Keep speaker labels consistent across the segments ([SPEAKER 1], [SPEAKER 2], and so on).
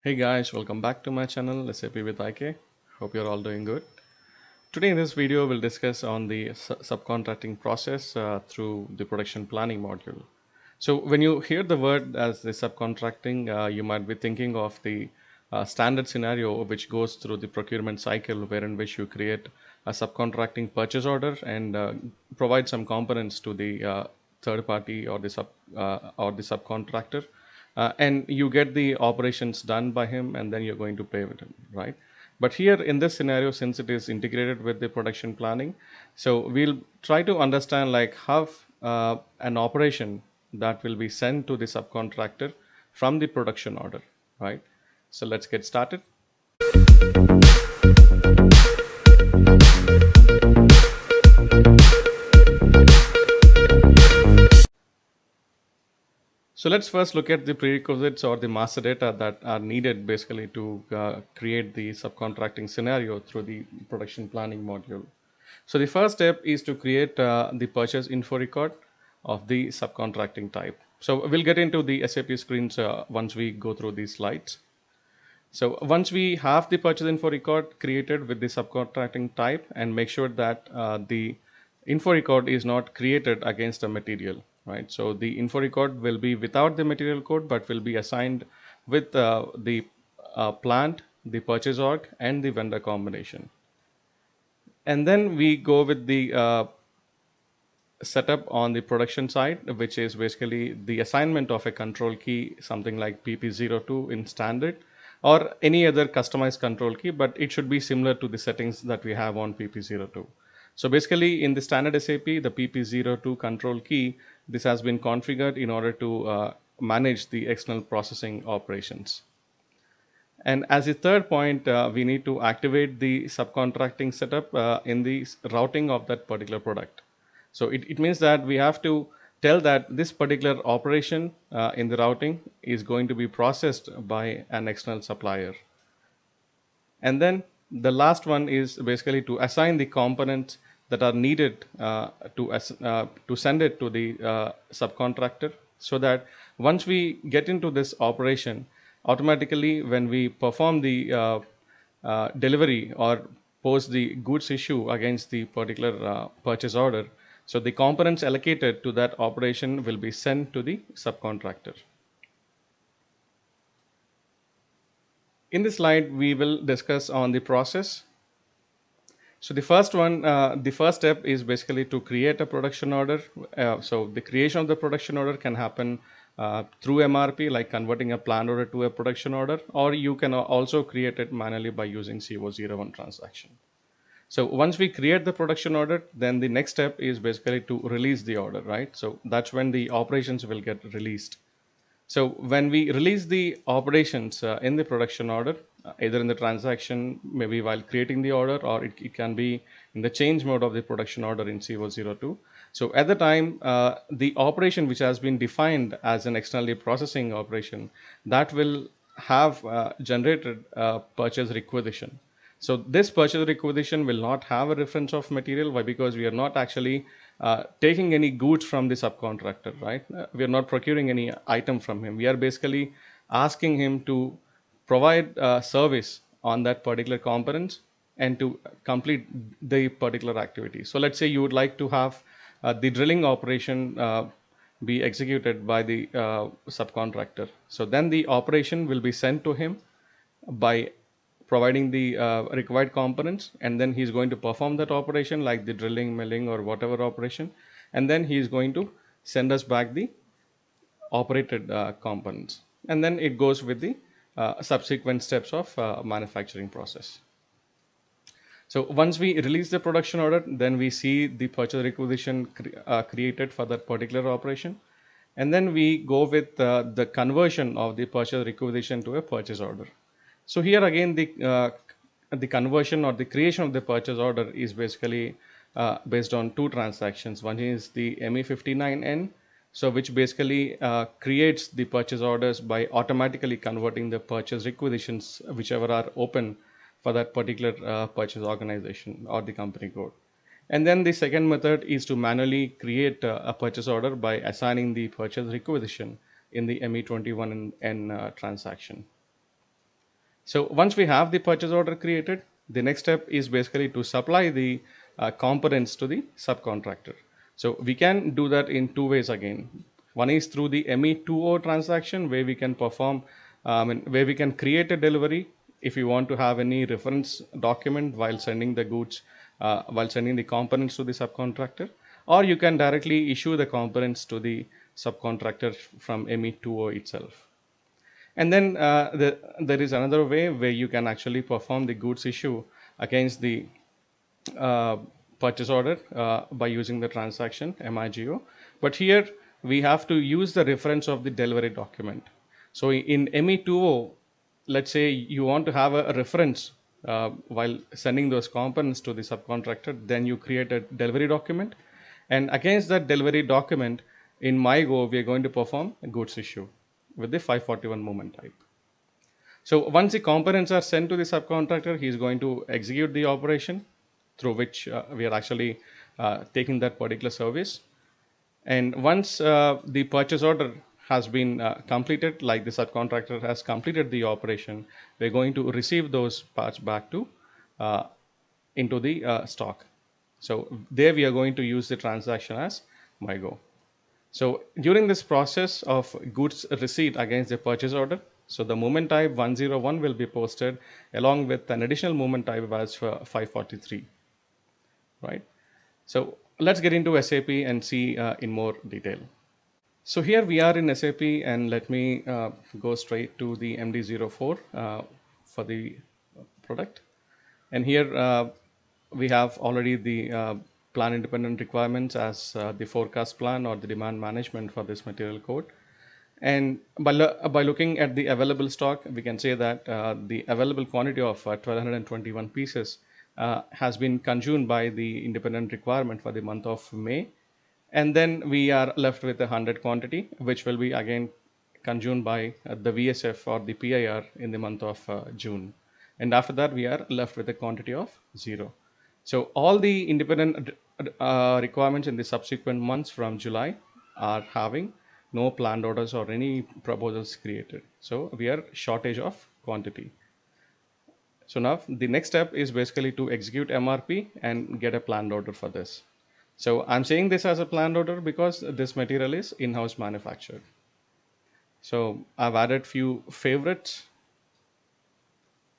[SPEAKER 1] Hey guys, welcome back to my channel SAP with IK. Hope you're all doing good. Today in this video we'll discuss on the subcontracting process through the production planning module. So when you hear the word as the subcontracting, you might be thinking of the standard scenario which goes through the procurement cycle wherein which you create a subcontracting purchase order and provide some components to the third party or the subcontractor, and you get the operations done by him and then you're going to pay with him, right? But here in this scenario, since it is integrated with the production planning, so we'll try to understand like how an operation that will be sent to the subcontractor from the production order, right? So let's get started. So let's first look at the prerequisites or the master data that are needed basically to create the subcontracting scenario through the production planning module. So the first step is to create the purchase info record of the subcontracting type. So we'll get into the SAP screens once we go through these slides. So once we have the purchase info record created with the subcontracting type, and make sure that the info record is not created against a material, right? So the info record will be without the material code, but will be assigned with the plant, the purchase org, and the vendor combination. And then we go with the setup on the production side, which is basically the assignment of a control key, something like PP02 in standard, or any other customized control key, but it should be similar to the settings that we have on PP02. So basically in the standard SAP, the PP02 control key, this has been configured in order to manage the external processing operations. And as a third point, we need to activate the subcontracting setup in the routing of that particular product. So it means that we have to tell that this particular operation in the routing is going to be processed by an external supplier. And then the last one is basically to assign the components that are needed to send it to the subcontractor, so that once we get into this operation, automatically when we perform the delivery or post the goods issue against the particular purchase order, so the components allocated to that operation will be sent to the subcontractor. In this slide, we will discuss on the process. So the first step is basically to create a production order. So the creation of the production order can happen through MRP, like converting a plan order to a production order, or you can also create it manually by using CO01 transaction. So once we create the production order, then the next step is basically to release the order, right? So that's when the operations will get released. So when we release the operations in the production order, either in the transaction, maybe while creating the order, or it can be in the change mode of the production order in CO02. So at the time, the operation which has been defined as an externally processing operation, that will have generated a purchase requisition. So this purchase requisition will not have a reference of material. Why? Because we are not actually taking any goods from the subcontractor, right? We are not procuring any item from him. We are basically asking him to provide service on that particular components and to complete the particular activity. So let's say you would like to have the drilling operation be executed by the subcontractor. So then the operation will be sent to him by providing the required components, and then he's going to perform that operation like the drilling, milling, or whatever operation, and then he is going to send us back the operated components, and then it goes with the subsequent steps of manufacturing process. So once we release the production order, then we see the purchase requisition created for that particular operation, and then we go with the conversion of the purchase requisition to a purchase order. So here again, the conversion or the creation of the purchase order is basically based on two transactions. One is the ME59N, so which basically creates the purchase orders by automatically converting the purchase requisitions, whichever are open for that particular purchase organization or the company code. And then the second method is to manually create a purchase order by assigning the purchase requisition in the ME21N transaction. So once we have the purchase order created, the next step is basically to supply the components to the subcontractor. So we can do that in two ways again. One is through the ME2O transaction, where we can perform, where we can create a delivery if you want to have any reference document while sending the goods, while sending the components to the subcontractor, or you can directly issue the components to the subcontractor from ME2O itself. And then there is another way where you can actually perform the goods issue against the uh, purchase order by using the transaction MIGO. But here we have to use the reference of the delivery document. So in ME2O, let's say you want to have a reference while sending those components to the subcontractor, then you create a delivery document. And against that delivery document, in MyGo, we are going to perform a goods issue with the 541 movement type. So once the components are sent to the subcontractor, he is going to execute the operation through which we are actually taking that particular service. And once the purchase order has been completed, like the subcontractor has completed the operation, we're going to receive those parts back to uh, into the stock. So there we are going to use the transaction as MyGo. So during this process of goods receipt against the purchase order, so the movement type 101 will be posted along with an additional movement type as for 543, right? So let's get into SAP and see in more detail. So here we are in SAP, and let me go straight to the MD04 for the product. And here we have already the plan independent requirements as the forecast plan or the demand management for this material code. And by looking at the available stock, we can say that the available quantity of 1221 pieces has been consumed by the independent requirement for the month of May. And then we are left with a 100 quantity, which will be again consumed by the VSF or the PIR in the month of June. And after that, we are left with a quantity of 0. So all the independent requirements in the subsequent months from July are having no planned orders or any proposals created. So we are shortage of quantity. So now the next step is basically to execute MRP and get a planned order for this. So I'm saying this as a planned order because this material is in-house manufactured. So I've added few favorites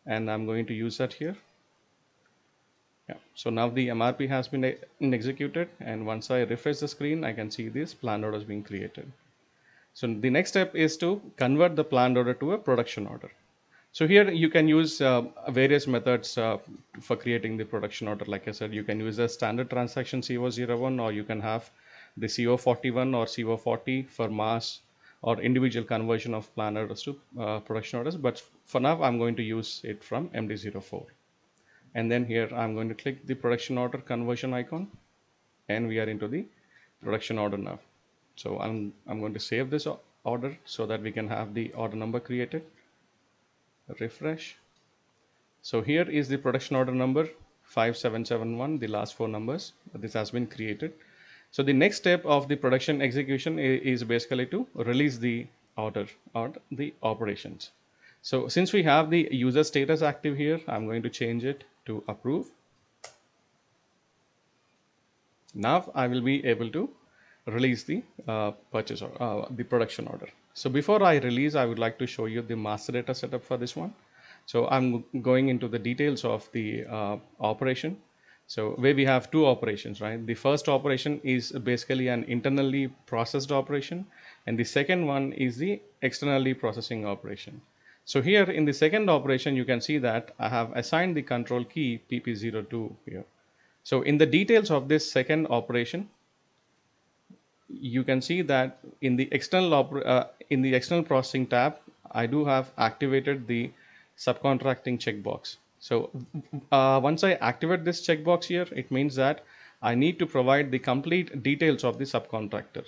[SPEAKER 1] and I'm going to use that here. Yeah. So now the MRP has been executed, and once I refresh the screen, I can see this planned orders being created. So the next step is to convert the planned order to a production order. So here you can use various methods for creating the production order. Like I said, you can use a standard transaction CO01, or you can have the CO41 or CO40 for mass or individual conversion of planned orders to production orders. But for now, I'm going to use it from MD04. And then here I'm going to click the production order conversion icon, and we are into the production order now. So I'm going to save this order so that we can have the order number created. Refresh. So here is the production order number 5771, the last four numbers. This has been created. So the next step of the production execution is basically to release the order or the operations. So since we have the user status active here, I'm going to change it to approve. Now I will be able to release the purchase or the production order. So before I release, I would like to show you the master data setup for this one. So I'm going into the details of the operation. So where we have two operations, right? The first operation is basically an internally processed operation, and the second one is the externally processing operation. So here in the second operation, you can see that I have assigned the control key PP02 here. So in the details of this second operation, you can see that in the external processing tab, I do have activated the subcontracting checkbox. So once I activate this checkbox here, it means that I need to provide the complete details of the subcontractor,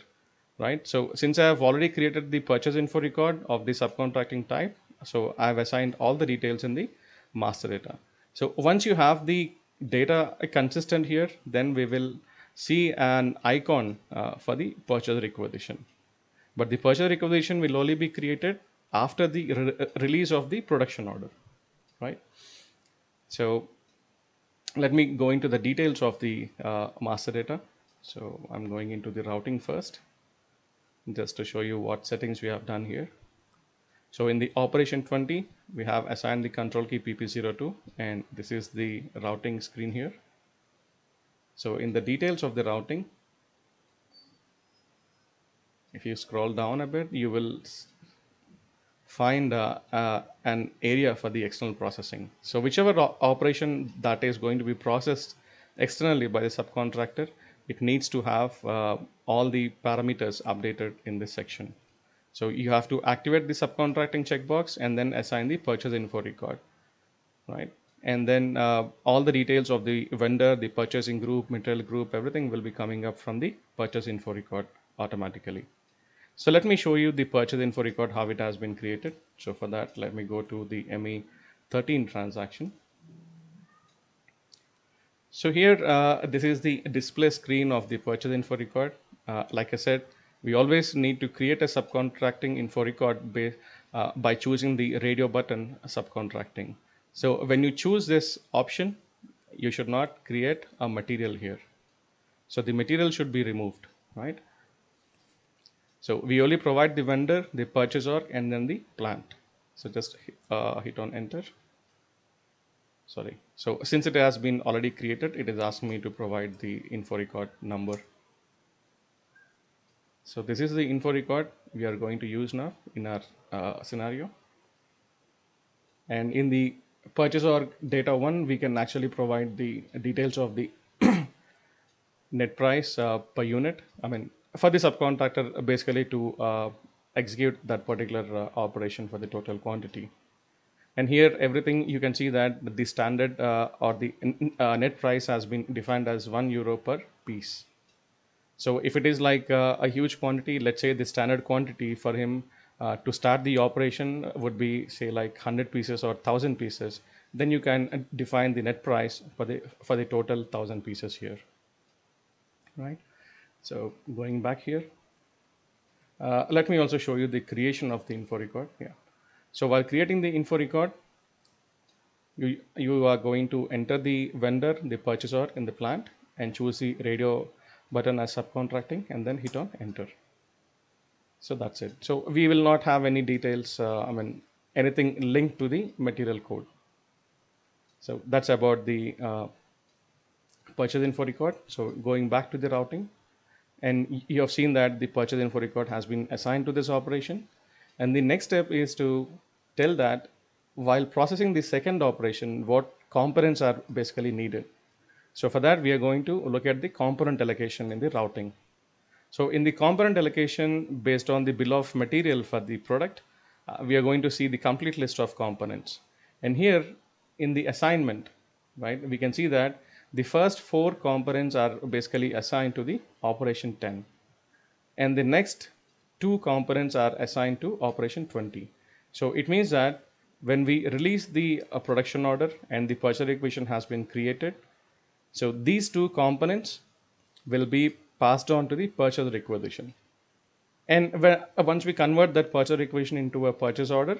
[SPEAKER 1] right? So since I have already created the purchase info record of the subcontracting type, so I've assigned all the details in the master data. So once you have the data consistent here, then we will see an icon for the purchase requisition. But the purchase requisition will only be created after the release of the production order. right? So let me go into the details of the master data. So I'm going into the routing first, just to show you what settings we have done here. So in the operation 20, we have assigned the control key PP02, and this is the routing screen here. So in the details of the routing, if you scroll down a bit, you will find an area for the external processing. So whichever operation that is going to be processed externally by the subcontractor, it needs to have all the parameters updated in this section. So you have to activate the subcontracting checkbox and then assign the purchase info record, right? And then all the details of the vendor, the purchasing group, material group, everything will be coming up from the purchase info record automatically. So let me show you the purchase info record, how it has been created. So for that, let me go to the ME13 transaction. So here, this is the display screen of the purchase info record. Like I said, we always need to create a subcontracting info record by choosing the radio button subcontracting. So when you choose this option, you should not create a material here. So the material should be removed, right? So we only provide the vendor, the purchaser, and then the plant. So just hit on enter. Sorry. So since it has been already created, it is asking me to provide the info record number. So this is the info record we are going to use now in our scenario. And in the purchase org data one, we can actually provide the details of the net price per unit. I mean, for the subcontractor, basically to execute that particular operation for the total quantity. And here, everything you can see that the standard or the net price has been defined as €1 per piece. So if it is like a huge quantity, let's say the standard quantity for him to start the operation would be say like 100 pieces or 1000 pieces, then you can define the net price for the total 1000 pieces here, right? So going back here, let me also show you the creation of the info record. Yeah. So while creating the info record, you are going to enter the vendor, the purchaser in the plant, and choose the radio button as subcontracting, and then hit on enter. So that's it. So we will not have any details, I mean, anything linked to the material code. So that's about the purchase info record. So going back to the routing, and you have seen that the purchase info record has been assigned to this operation. And the next step is to tell that while processing the second operation, what components are basically needed. So for that, we are going to look at the component allocation in the routing. So in the component allocation, based on the bill of material for the product, we are going to see the complete list of components. And here in the assignment, right, we can see that the first 4 components are basically assigned to the operation 10. And the next 2 components are assigned to operation 20. So it means that when we release the production order and the purchase requisition has been created, so these 2 components will be passed on to the purchase requisition. And once we convert that purchase requisition into a purchase order,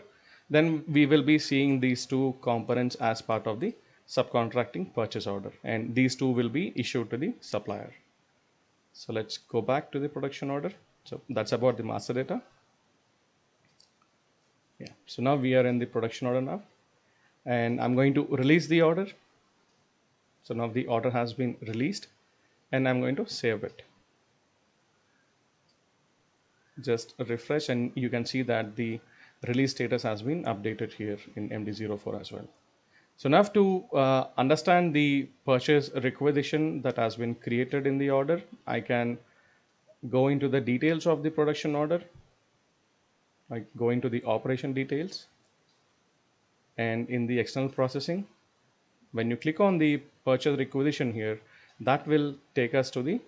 [SPEAKER 1] then we will be seeing these 2 components as part of the subcontracting purchase order, and these 2 will be issued to the supplier. So let's go back to the production order. So that's about the master data. Yeah. So now we are in the production order now, and I'm going to release the order. So now the order has been released, and I'm going to save it. Just refresh, and you can see that the release status has been updated here in MD04 as well. So now to understand the purchase requisition that has been created in the order, I can go into the details of the production order. I go into the operation details, and in the external processing, when you click on the purchase requisition here, that will take us to the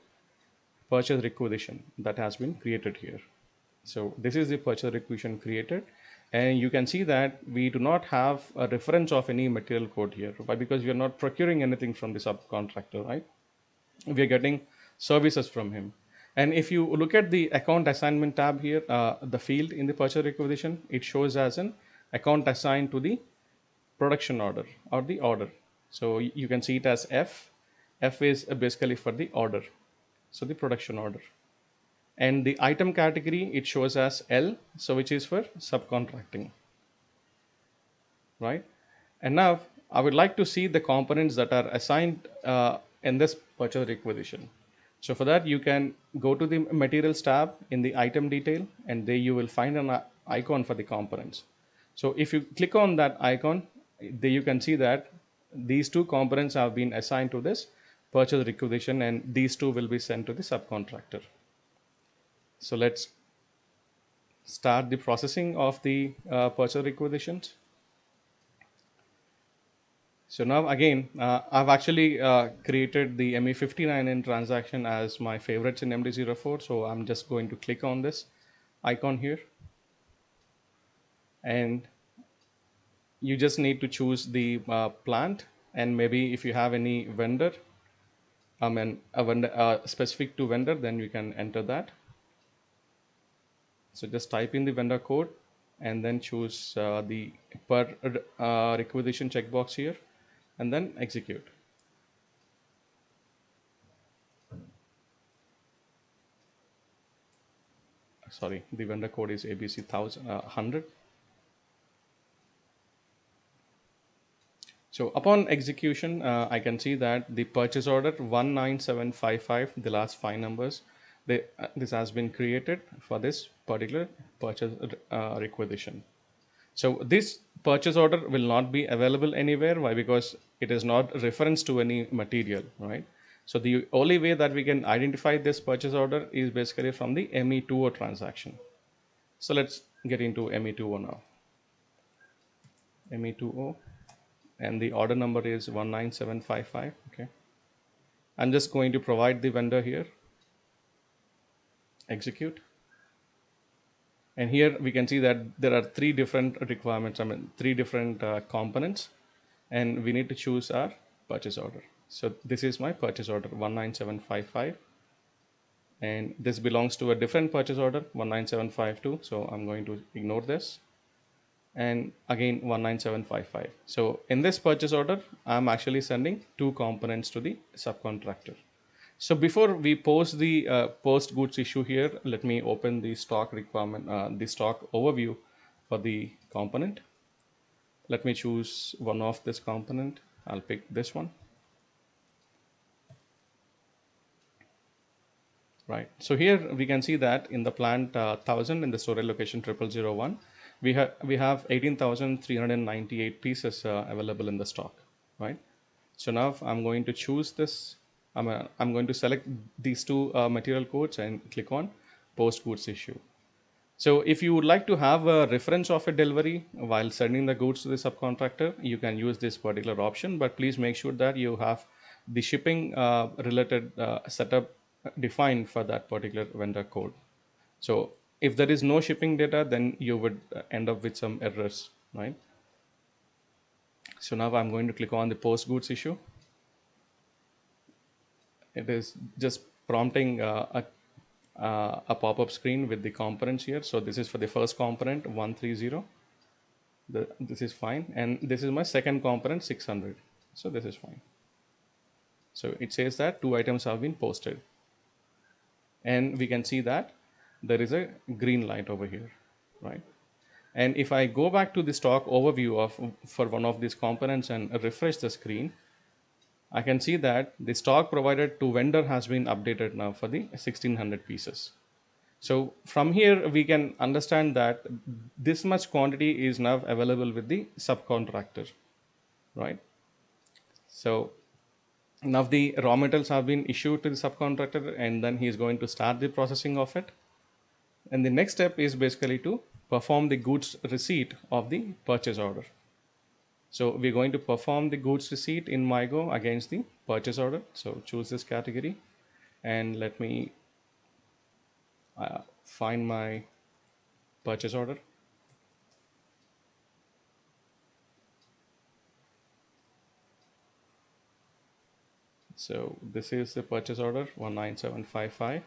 [SPEAKER 1] purchase requisition that has been created here. So this is the purchase requisition created, and you can see that we do not have a reference of any material code here. Why? Because we are not procuring anything from the subcontractor, right? We are getting services from him. And if you look at the account assignment tab here, the field in the purchase requisition, it shows as an account assigned to the production order or the order. So you can see it as F. F is basically for the order, so the production order. And the item category it shows as L, so which is for subcontracting, right? And now I would like to see the components that are assigned in this purchase requisition. So for that, you can go to the materials tab in the item detail, and there you will find an icon for the components. So if you click on that icon, there you can see that these two components have been assigned to this purchase requisition, and these two will be sent to the subcontractor. So let's start the processing of the purchase requisitions. So now again, I've actually created the ME59N transaction as my favorites in MD04. So I'm just going to click on this icon here, and you just need to choose the plant, and maybe if you have any vendor, I mean a vendor specific to vendor, then you can enter that. So just type in the vendor code and then choose the per requisition checkbox here, and then execute. Sorry, the vendor code is ABC 100. So upon execution, I can see that the purchase order 19755, the last five numbers, this has been created for this particular purchase requisition. So this purchase order will not be available anywhere. Why? Because it is not reference to any material, right? So the only way that we can identify this purchase order is basically from the ME20 transaction. So let's get into ME20 now. ME20, and the order number is 19755. Okay. I'm just going to provide the vendor here, execute. And here we can see that there are three different requirements, I mean, three different components, and we need to choose our purchase order. So this is my purchase order 19755, and this belongs to a different purchase order 19752. So I'm going to ignore this, and again 19755. So in this purchase order, I'm actually sending two components to the subcontractor. So before we post the post goods issue here, let me open the stock requirement, the stock overview for the component. Let me choose one of this component. I'll pick this one. Right. So here we can see that in the plant 1000 in the storage location 0001, we have 18,398 pieces available in the stock. Right. So now I'm going to choose this. I'm going to select these two material codes and click on post goods issue. So if you would like to have a reference of a delivery while sending the goods to the subcontractor, you can use this particular option, but please make sure that you have the shipping related setup defined for that particular vendor code. So if there is no shipping data, then you would end up with some errors, right? So now I'm going to click on the post goods issue. It is just prompting a pop-up screen with the components here. So this is for the first component 130. This is fine, and this is my second component 600. So this is fine. So it says that two items have been posted, and we can see that there is a green light over here, right? And if I go back to the stock overview of for one of these components and refresh the screen, I can see that the stock provided to vendor has been updated now for the 1600 pieces. So from here we can understand that this much quantity is now available with the subcontractor, right? So now the raw materials have been issued to the subcontractor, and then he is going to start the processing of it. And the next step is basically to perform the goods receipt of the purchase order. So we're going to perform the goods receipt in MyGo against the purchase order. So choose this category, and let me find my purchase order. So this is the purchase order 19755.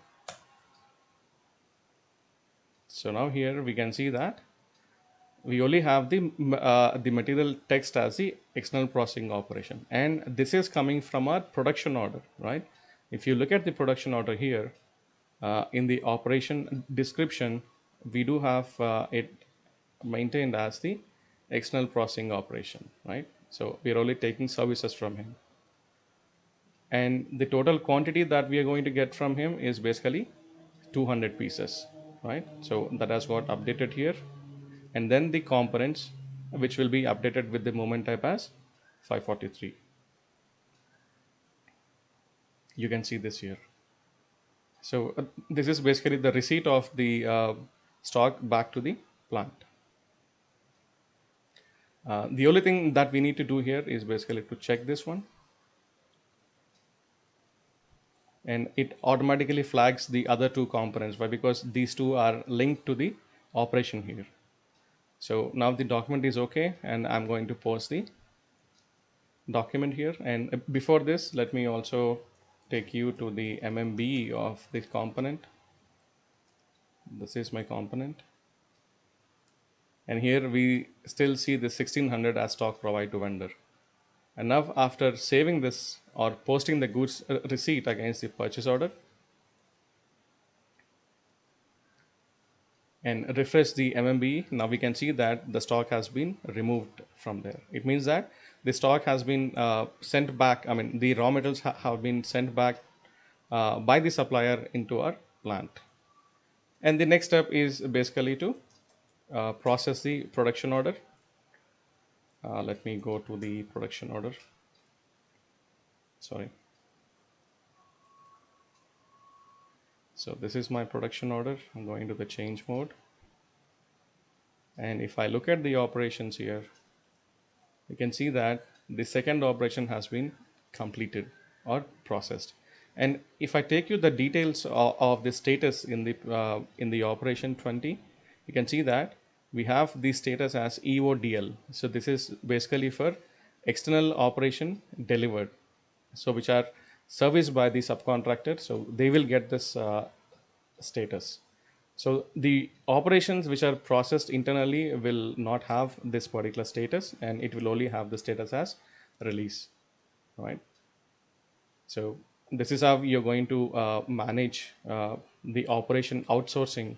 [SPEAKER 1] So now here we can see that we only have the material text as the external processing operation, and this is coming from our production order, right? If you look at the production order here, in the operation description, we do have it maintained as the external processing operation, right? So we are only taking services from him, and the total quantity that we are going to get from him is basically 200 pieces, right? So that has got updated here, and then the components, which will be updated with the moment type as 543. You can see this here. So this is basically the receipt of the stock back to the plant. The only thing that we need to do here is basically to check this one, and it automatically flags the other two components. Why? Because these two are linked to the operation here. So now the document is okay, and I'm going to post the document here. And before this, let me also take you to the MMB of this component. This is my component, and here we still see the 1600 as stock provided to vendor. And now after saving this or posting the goods receipt against the purchase order and refresh the MMB, now we can see that the stock has been removed from there. It means that the stock has been sent back. I mean, the raw materials have been sent back by the supplier into our plant. And the next step is basically to process the production order. Let me go to the production order. Sorry. So this is my production order. I'm going to the change mode. And if I look at the operations here, you can see that the second operation has been completed or processed. And if I take you the details of the status in the operation 20, you can see that we have the status as EODL. So this is basically for external operation delivered, so which are serviced by the subcontractor. So they will get this status. So the operations which are processed internally will not have this particular status, and it will only have the status as release, right? So this is how you're going to manage the operation outsourcing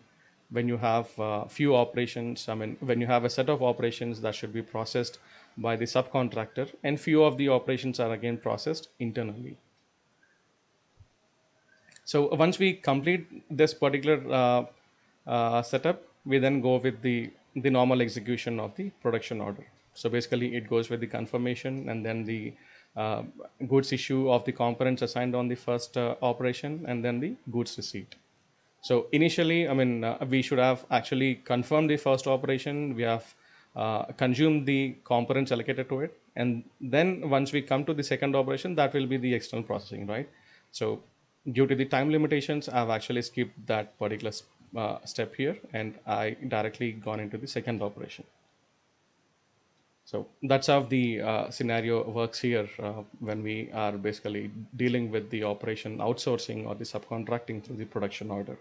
[SPEAKER 1] when you have few operations. I mean, when you have a set of operations that should be processed by the subcontractor, and few of the operations are again processed internally. So once we complete this particular setup, we then go with the normal execution of the production order. So basically, it goes with the confirmation, and then the goods issue of the components assigned on the first operation, and then the goods receipt. So initially, I mean, we should have actually confirmed the first operation. We have consumed the components allocated to it, and then once we come to the second operation, that will be the external processing, right? So due to the time limitations, I've actually skipped that particular step here, and I directly gone into the second operation. So that's how the scenario works here when we are basically dealing with the operation outsourcing or the subcontracting through the production order.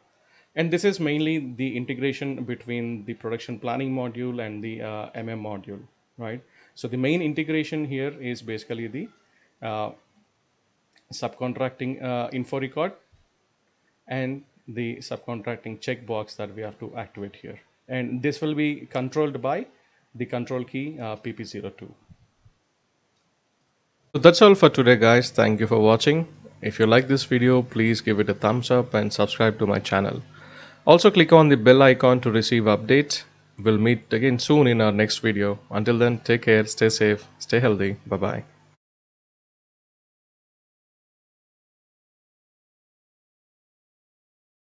[SPEAKER 1] And this is mainly the integration between the production planning module and the MM module, right? So the main integration here is basically the subcontracting info record and the subcontracting checkbox that we have to activate here. And this will be controlled by the control key PP02. So that's all for today, guys. Thank you for watching. If you like this video, please give it a thumbs up and subscribe to my channel. Also click on the bell icon to receive updates. We'll meet again soon in our next video. Until then, take care, stay safe, stay healthy. Bye-bye.